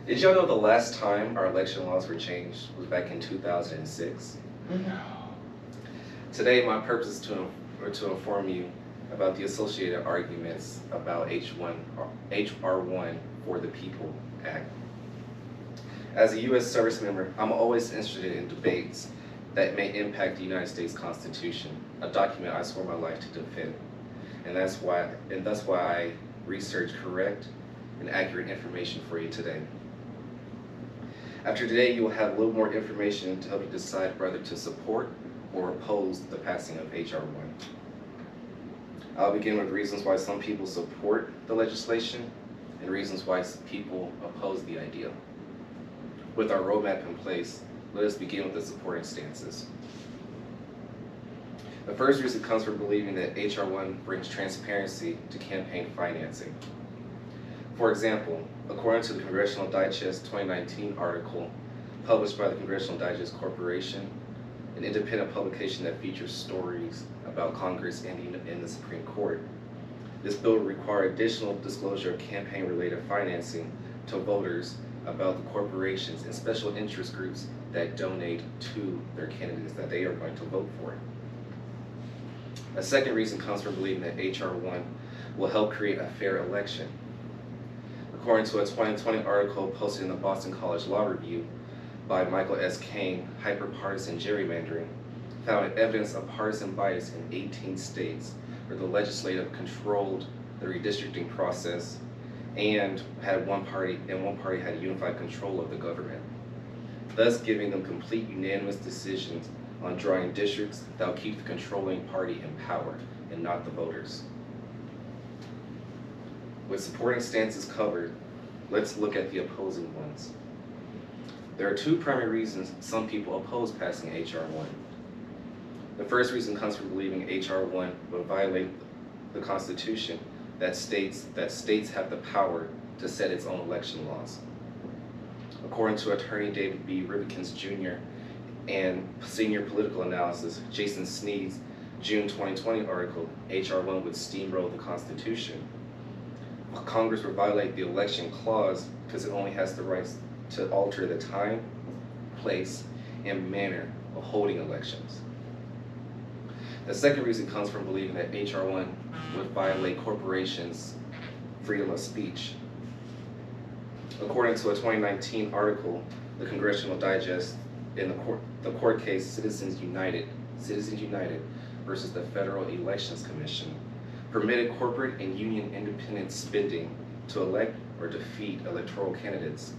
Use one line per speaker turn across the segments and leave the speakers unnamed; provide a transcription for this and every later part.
Did y'all know the last time our election laws were changed was back in 2006?
No.
Today, my purpose is to inform you about the associated arguments about H.R. 1 for the People Act. As a U.S. service member, I'm always interested in debates that may impact the United States Constitution, a document I swore my life to defend. And thus why I research correct and accurate information for you today. After today, you will have a little more information to help you decide whether to support or oppose the passing of H.R. 1. I'll begin with reasons why some people support the legislation and reasons why people oppose the idea. With our roadmap in place, let us begin with the supporting stances. The first reason comes from believing that H.R. 1 brings transparency to campaign financing. For example, according to the Congressional Digest 2019 article published by the Congressional Digest Corporation, an independent publication that features stories about Congress and the Supreme Court, this bill would require additional disclosure of campaign-related financing to voters about the corporations and special interest groups that donate to their candidates that they are going to vote for. A second reason comes from believing that H.R. 1 will help create a fair election. According to a 2020 article posted in the Boston College Law Review by Michael S. Kane, Hyperpartisan Gerrymandering found evidence of partisan bias in 18 states where the legislature controlled the redistricting process and one party had unified control of the government, thus giving them complete unanimous decisions on drawing districts that will keep the controlling party in power and not the voters. With supporting stances covered, let's look at the opposing ones. There are two primary reasons some people oppose passing H.R. 1. The first reason comes from believing H.R. 1 will violate the Constitution that states have the power to set its own election laws. According to attorney David B. Rivkins Jr. and senior political analysis Jason Sneed's June 2020 article, H.R. 1 would steamroll the Constitution. Congress would violate the election clause because it only has the rights to alter the time, place, and manner of holding elections. The second reason comes from believing that H.R. 1 would violate corporations' freedom of speech. According to a 2019 article, the Congressional Digest, in the court case Citizens United versus the Federal Elections Commission, permitted corporate and union independent spending to elect or defeat electoral candidates,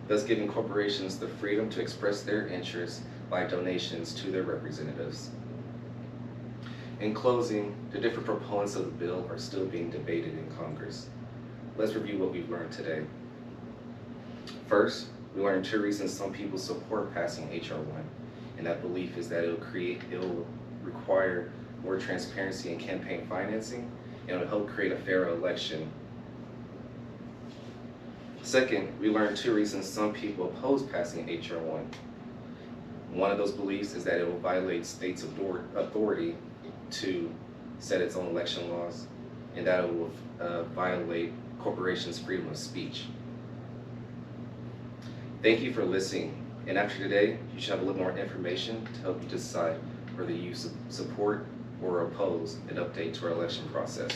thus giving corporations the freedom to express their interests by donations to their representatives. In closing, the different proponents of the bill are still being debated in Congress. Let's review what we've learned today. First, we learned two reasons some people support passing H.R. 1, and that belief is that it will require more transparency in campaign financing, and it will help create a fair election. Second, we learned two reasons some people oppose passing H.R. 1. One of those beliefs is that it will violate states' authority to set its own election laws, and that it will violate corporations' freedom of speech. Thank you for listening, and after today, you should have a little more information to help you decide whether you support or oppose an update to our election process.